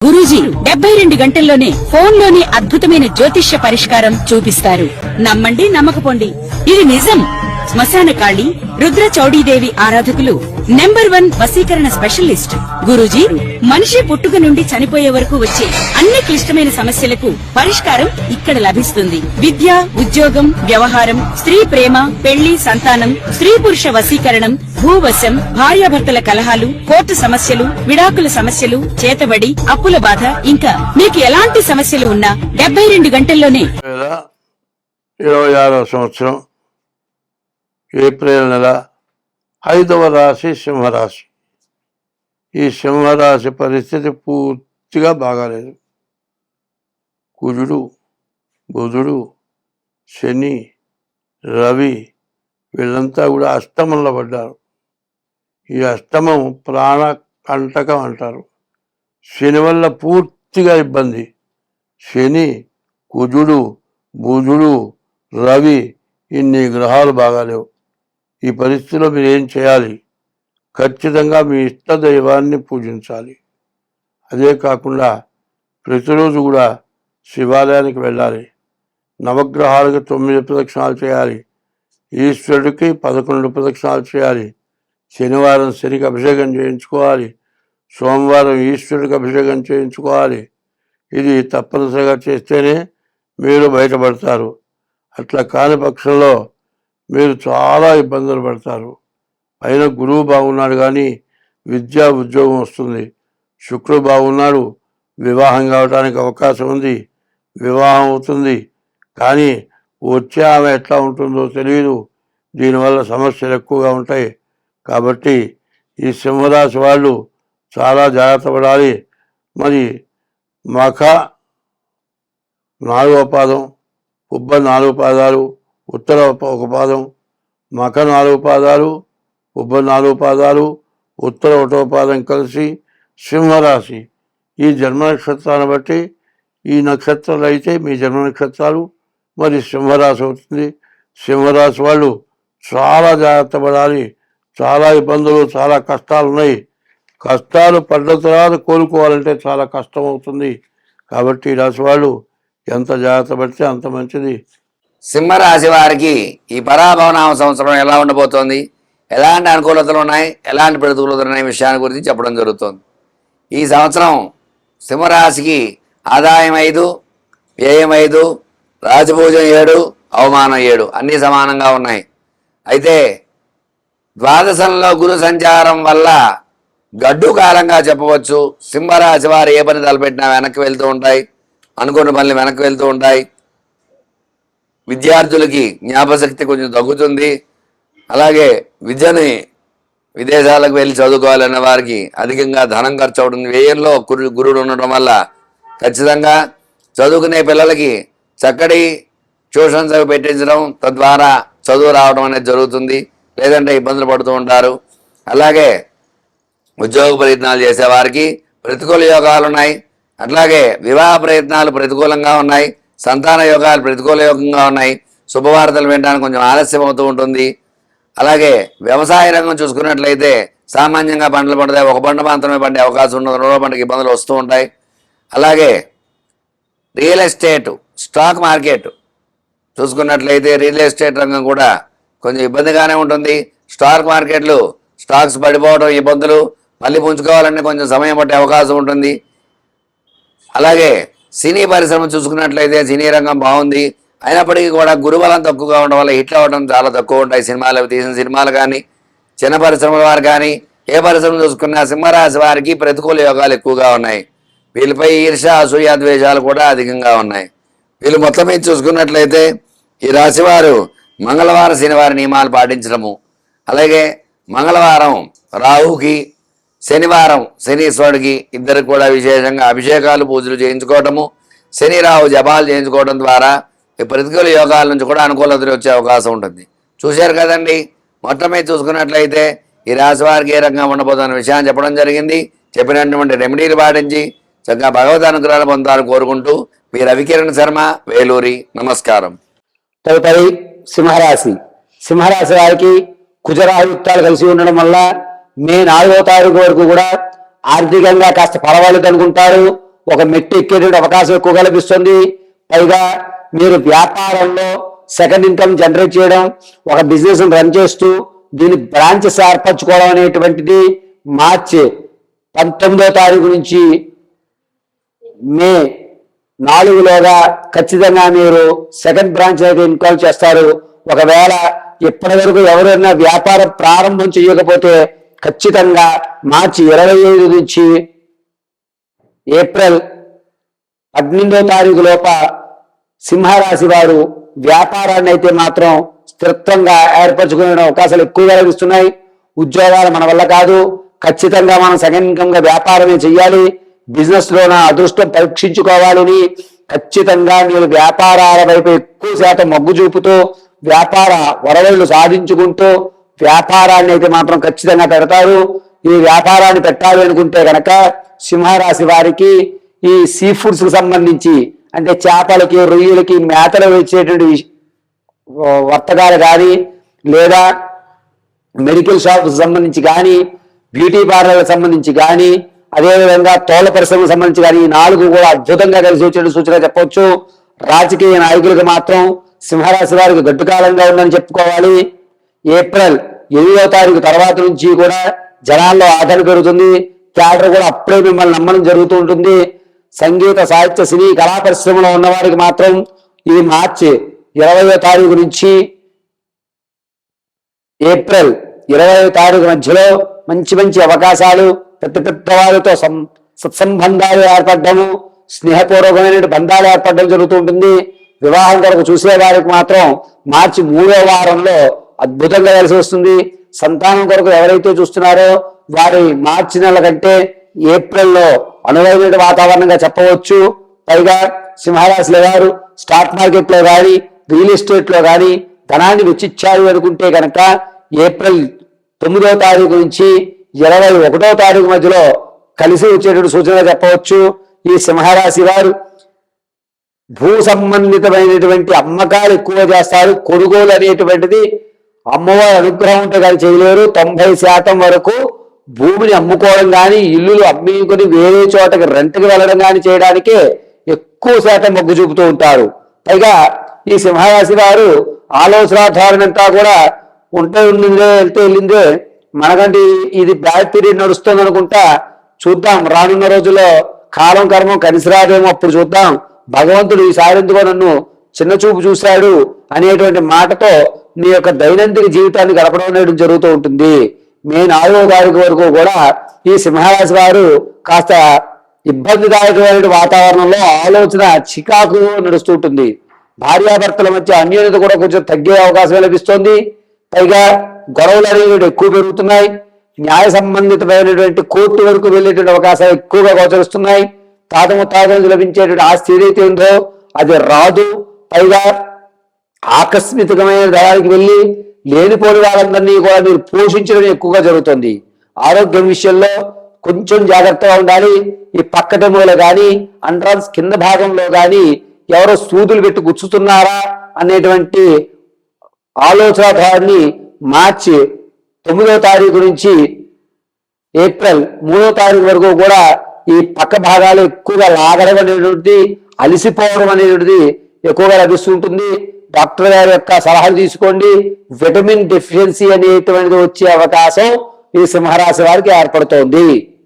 గురూజీ 72 గంటల్లోనే ఫోన్ లోని అద్భుతమైన జ్యోతిష్య పరిష్కారం చూపిస్తారు. నమ్మండి, నమ్మకపోండి, ఇది నిజం. శ్మశాన కాళి రుద్ర చౌడీదేవి ఆరాధకులు నంబర్ 1 వశీకరణ స్పెషలిస్ట్ గురూజీ. మనిషి పుట్టుక నుండి చనిపోయే వరకు వచ్చే అన్ని క్లిష్టమైన సమస్యలకు పరిష్కారం ఇక్కడ లభిస్తుంది. విద్య, ఉద్యోగం, వ్యవహారం, స్త్రీ ప్రేమ, పెళ్లి, సంతానం, స్త్రీ పురుష వశీకరణం, భూవశం, భార్యాభర్తల కలహాలు, కోర్టు సమస్యలు, విడాకుల సమస్యలు, చేతబడి, అప్పుల బాధ, ఇంకా మీకు ఎలాంటి సమస్యలు ఉన్నా 72 గంటల్లోనే. 26వ సంవత్సరం ఏప్రిల్ నెల 5వ రాశి సింహరాశి. ఈ సింహరాశి పరిస్థితి పూర్తిగా బాగాలేదు. కుజుడు, బుధుడు, శని, రవి వీళ్ళంతా కూడా అష్టమంలో పడ్డారు. ఈ అష్టమం ప్రాణకంటకం అంటారు. శని వల్ల పూర్తిగా ఇబ్బంది. శని, కుజుడు, బుధుడు, రవి ఇన్ని గ్రహాలు బాగాలేవు. ఈ పరిస్థితిలో మీరు ఏం చేయాలి? ఖచ్చితంగా మీ ఇష్ట దైవాన్ని పూజించాలి. అదే కాకుండా ప్రతిరోజు కూడా శివాలయానికి వెళ్ళాలి. నవగ్రహాలకు 9 ప్రదక్షిణాలు చేయాలి. ఈశ్వరుడికి 11 ప్రదక్షిణాలు చేయాలి. శనివారం శనికి అభిషేకం చేయించుకోవాలి. సోమవారం ఈశ్వరుడికి అభిషేకం చేయించుకోవాలి. ఇది తప్పనిసరిగా చేస్తేనే మీరు బయటపడతారు. అట్లా కాని పక్షంలో మీరు చాలా ఇబ్బందులు పడతారు. పైన గురువు బాగున్నాడు కానీ విద్యా ఉద్యోగం వస్తుంది. శుక్రుడు బాగున్నాడు, వివాహం కావడానికి అవకాశం ఉంది, వివాహం అవుతుంది. కానీ వచ్చే ఆమె ఎట్లా ఉంటుందో తెలియదు. దీనివల్ల సమస్యలు ఎక్కువగా ఉంటాయి. కాబట్టి ఈ సింహరాశి వాళ్ళు చాలా జాగ్రత్త పడాలి. మరి మఖ 4వ పాదం, పుబ్బ 4 పాదాలు, ఉత్తర 1 పాదం, మఖ 4 పాదాలు, పుబ్బ 4 పాదాలు, ఉత్తర 1వ పాదం కలిసి సింహరాశి. ఈ జన్మ నక్షత్రాన్ని బట్టి ఈ నక్షత్రాలు అయితే మీ జన్మ నక్షత్రాలు, మరి సింహరాశి అవుతుంది. సింహరాశి వాళ్ళు చాలా జాగ్రత్త పడాలి. చాలా ఇబ్బందులు, చాలా కష్టాలు ఉన్నాయి. కష్టాలు పడ్డ తర్వాత కోలుకోవాలంటే చాలా కష్టం అవుతుంది. కాబట్టి ఈ రాశి వాళ్ళు ఎంత జాగ్రత్త పడితే అంత మంచిది. సింహరాశి వారికి ఈ పరాభవనామ సంవత్సరం ఎలా ఉండబోతోంది, ఎలాంటి అనుకూలతలు ఉన్నాయి, ఎలాంటి ప్రతికూలతలు ఉన్నాయి విషయాన్ని గురించి చెప్పడం జరుగుతుంది. ఈ సంవత్సరం సింహరాశికి ఆదాయం 5, వ్యయం 5, రాజపూజం 7, అవమానం 7 అన్నీ సమానంగా ఉన్నాయి. అయితే ద్వాదశంలో గురు సంచారం వల్ల గడ్డు కాలంగా చెప్పవచ్చు. సింహరాశి వారు ఏ పని తలపెట్టినా వెనక్కి వెళ్తూ ఉంటాయి, అనుకున్న పనులు వెనక్కి వెళ్తూ ఉంటాయి. విద్యార్థులకి జ్ఞాపశక్తి కొంచెం తగ్గుతుంది. అలాగే విద్యని విదేశాలకు వెళ్ళి చదువుకోవాలన్న వారికి అధికంగా ధనం ఖర్చు అవుతుంది. వ్యయంలో గురుడు ఉండటం వల్ల ఖచ్చితంగా చదువుకునే పిల్లలకి చక్కటి ట్యూషన్స్ అవి పెట్టించడం, తద్వారా చదువు రావడం అనేది జరుగుతుంది. లేదంటే ఇబ్బందులు పడుతూ ఉంటారు. అలాగే ఉద్యోగ ప్రయత్నాలు చేసేవారికి ప్రతికూల యోగాలు ఉన్నాయి. అట్లాగే వివాహ ప్రయత్నాలు ప్రతికూలంగా ఉన్నాయి. సంతాన యోగాలు ప్రతికూల యోగంగా ఉన్నాయి. శుభవార్తలు వినడానికి కొంచెం ఆలస్యం అవుతూ ఉంటుంది. అలాగే వ్యవసాయ రంగం చూసుకున్నట్లయితే సామాన్యంగా పంటలు పడతాయి. ఒక పంట మాత్రమే పండే అవకాశం ఉండదు. 2వ పంటకి ఇబ్బందులు వస్తూ ఉంటాయి. అలాగే రియల్ ఎస్టేట్, స్టాక్ మార్కెట్ చూసుకున్నట్లయితే రియల్ ఎస్టేట్ రంగం కూడా కొంచెం ఇబ్బందిగానే ఉంటుంది. స్టాక్ మార్కెట్లు స్టాక్స్ పడిపోవడం, ఇబ్బందులు, మళ్ళీ పుంజుకోవాలంటే కొంచెం సమయం పట్టే అవకాశం ఉంటుంది. అలాగే సినీ పరిశ్రమ చూసుకున్నట్లయితే సినీ రంగం బాగుంది. అయినప్పటికీ కూడా గురుబలం తక్కువగా ఉండడం వల్ల హిట్లు అవ్వడం చాలా తక్కువ ఉంటాయి. సినిమాలు తీసిన సినిమాలు కానీ, చిన్న పరిశ్రమల వారు కానీ, ఏ పరిశ్రమ చూసుకున్నా సింహరాశి వారికి ప్రతికూల యోగాలు ఎక్కువగా ఉన్నాయి. వీళ్ళపై ఈర్ష, అసూయ, ద్వేషాలు కూడా అధికంగా ఉన్నాయి. వీళ్ళు మొత్తం మీద చూసుకున్నట్లయితే ఈ రాశివారు మంగళవారం శనివారం నియమాలు పాటించడము, అలాగే మంగళవారం రాహుకి, శనివారం శనీశ్వరుడికి ఇద్దరికి కూడా విశేషంగా అభిషేకాలు, పూజలు చేయించుకోవటము, శని రాహు జపాలు చేయించుకోవడం ద్వారా ఈ ప్రతికూల యోగాల నుంచి కూడా అనుకూలతలు వచ్చే అవకాశం ఉంటుంది. చూశారు కదండి. మొత్తం మీద చూసుకున్నట్లయితే ఈ రాశి వారికి ఏ రకంగా ఉండబోతున్న విషయాన్ని చెప్పడం జరిగింది. చెప్పినటువంటి రెమెడీలు పాటించి చక్కగా భగవద్ అనుగ్రహాలు పొందాలని కోరుకుంటూ మీ రవికిరణ్ శర్మ, వేలూరి. నమస్కారం. తదుపరి సింహరాశి. సింహరాశి వారికి కుజరాయుక్తాలు కలిసి ఉండడం వల్ల మే 4వ తారీఖు వరకు కూడా ఆర్థికంగా కాస్త పర్వాలేదు అనుకుంటారు. ఒక మెట్టు ఎక్కేటువంటి అవకాశం ఎక్కువగా లభిస్తుంది. పైగా మీరు వ్యాపారంలో సెకండ్ ఇన్కమ్ జనరేట్ చేయడం, ఒక బిజినెస్ రన్ చేస్తూ దీని బ్రాంచెస్ ఏర్పరచుకోవడం అనేటువంటిది మార్చి 19వ తారీఖు నుంచి మే 4లోగా ఖచ్చితంగా మీరు సెకండ్ బ్రాంచ్ అయితే ఇన్వాల్వ్ చేస్తారు. ఒకవేళ ఇప్పటి వరకు ఎవరైనా వ్యాపారం ప్రారంభం చేయకపోతే ఖచ్చితంగా మార్చి 25 నుంచి ఏప్రిల్ 18వ తారీఖు లోప సింహరాశి వారు వ్యాపారాన్ని అయితే మాత్రం స్థిరత్వంగా ఏర్పరచుకునే అవకాశాలు ఎక్కువగా లభిస్తున్నాయి. ఉద్యోగాలు మన వల్ల కాదు, ఖచ్చితంగా మనం సెకండ్ ఇన్కమ్ గా వ్యాపారమే చెయ్యాలి. బిజినెస్ లో నా అదృష్టం పరీక్షించుకోవాలని ఖచ్చితంగా మీరు వ్యాపారాల వైపు ఎక్కువ శాతం మొగ్గు చూపుతూ వ్యాపార వరవళ్ళు సాధించుకుంటూ వ్యాపారాన్ని అయితే మాత్రం ఖచ్చితంగా పెడతారు. ఈ వ్యాపారాన్ని పెట్టాలి అనుకుంటే కనుక సింహరాశి వారికి ఈ సీ ఫుడ్స్ కు సంబంధించి అంటే చేపలకి రొయ్యలకి మేతలు వేసేటువంటి వర్తకాలు కానీ లేదా మెడికల్ షాప్ సంబంధించి కానీ బ్యూటీ పార్లర్లకు సంబంధించి కానీ అదేవిధంగా తోళ్ల పరిశ్రమకు సంబంధించి కానీ ఈ 4 కూడా అద్భుతంగా కలిసి వచ్చే సూచన చెప్పవచ్చు. రాజకీయ నాయకులకు మాత్రం సింహరాశి వారికి గడ్డు కాలంగా ఉందని చెప్పుకోవాలి. ఏప్రిల్ 8వ తారీఖు తర్వాత నుంచి కూడా జనాల్లో ఆదరణ పెరుగుతుంది. థియేటర్ కూడా అప్పుడే మిమ్మల్ని నమ్మడం జరుగుతూ ఉంటుంది. సంగీత సాహిత్య సినీ కళా పరిశ్రమలో ఉన్న వారికి మాత్రం ఈ మార్చి 20వ తారీఖు నుంచి ఏప్రిల్ 20వ తారీఖు మధ్యలో మంచి మంచి అవకాశాలు, పెద్ద పెద్ద వారితో సత్సంబంధాలు ఏర్పడము, స్నేహపూర్వకమైన బంధాలు ఏర్పడడం జరుగుతూ ఉంటుంది. వివాహం కొరకు చూసే వారికి మాత్రం మార్చి 3వ వారంలో అద్భుతంగా కలిసి వస్తుంది. సంతానం కొరకు ఎవరైతే చూస్తున్నారో వారి మార్చి నెల కంటే ఏప్రిల్లో అనువైన వాతావరణంగా చెప్పవచ్చు. పైగా సింహరాశి వారు స్టాక్ మార్కెట్ లో కానీ రియల్ ఎస్టేట్ లో కానీ ధనాన్ని వెచ్చిచ్చారు అనుకుంటే కనుక ఏప్రిల్ 9వ తారీఖు నుంచి 21వ తారీఖు మధ్యలో కలిసి వచ్చేటువంటి సూచనగా చెప్పవచ్చు. ఈ సింహరాశి వారు భూ సంబంధితమైనటువంటి అమ్మకాలు ఎక్కువ చేస్తారు. కొనుగోలు అనేటువంటిది అమ్మవారి అనుగ్రహం ఉంటే కానీ చేయలేరు. 90% వరకు భూమిని అమ్ముకోవడం కానీ ఇల్లులు అమ్ముకొని వేరే చోటకి రెంట్కి వెళ్ళడం కానీ చేయడానికే ఎక్కువ శాతం మొగ్గు చూపుతూ ఉంటారు. పైగా ఈ సింహరాశి వారు ఆలోచన ధోరణి అంతా కూడా ఉంటే ఉండిందే వెళ్తే వెళ్ళిందే, మనకంటే ఇది బ్యాడ్ పీరియడ్ నడుస్తుంది అనుకుంటా చూద్దాం. రానున్న రోజుల్లో కాలం కర్మం కలిసి రాదేమో, అప్పుడు చూద్దాం. భగవంతుడు ఈసారి ఎందుకో నన్ను చిన్న చూపు చూశాడు అనేటువంటి మాటతో నీ యొక్క దైనందిన జీవితాన్ని గడపడం అనేది జరుగుతూ ఉంటుంది. మే 4వ తారీఖు వరకు కూడా ఈ సింహరాశి వారు కాస్త ఇబ్బందిదాయకమైన వాతావరణంలో ఆలోచన చికాకు నడుస్తూ ఉంటుంది. భార్యాభర్తల మధ్య అన్యోన్యత కూడా కొంచెం తగ్గే అవకాశం లభిస్తోంది. పైగా గొడవలు అనేవి ఎక్కువ పెరుగుతున్నాయి. న్యాయ సంబంధితమైనటువంటి కోర్టు వరకు వెళ్ళేటువంటి అవకాశాలు ఎక్కువగా గోచరిస్తున్నాయి. తాత ముత్తాతలకు లభించేటువంటి ఆస్తి ఏదైతే ఉందో అది రాదు. పైగా ఆకస్మికమైన దళానికి వెళ్ళి లేనిపోని వాళ్ళందరినీ కూడా మీరు పోషించడం ఎక్కువగా జరుగుతుంది. ఆరోగ్యం విషయంలో కొంచెం జాగ్రత్తగా ఉండాలి. ఈ పక్కటములో కానీ అండ్రాన్స్ కింద భాగంలో కానీ ఎవరో సూదులు పెట్టి గుచ్చుతున్నారా అనేటువంటి ఆలోచన ధోరణి మార్చి 9వ తారీఖు నుంచి ఏప్రిల్ 3వ తారీఖు వరకు కూడా ఈ పక్క భాగాలు ఎక్కువగా లాగడం అనేటువంటిది, అలిసిపోవడం అనేటువంటిది ఎక్కువగా లభిస్తుంటుంది. డాక్టర్ గారి యొక్క సలహాలు తీసుకోండి. విటమిన్ డెఫిషియన్సీ అనేటువంటిది వచ్చే అవకాశం ఈ సింహరాశి వారికి ఏర్పడుతోంది.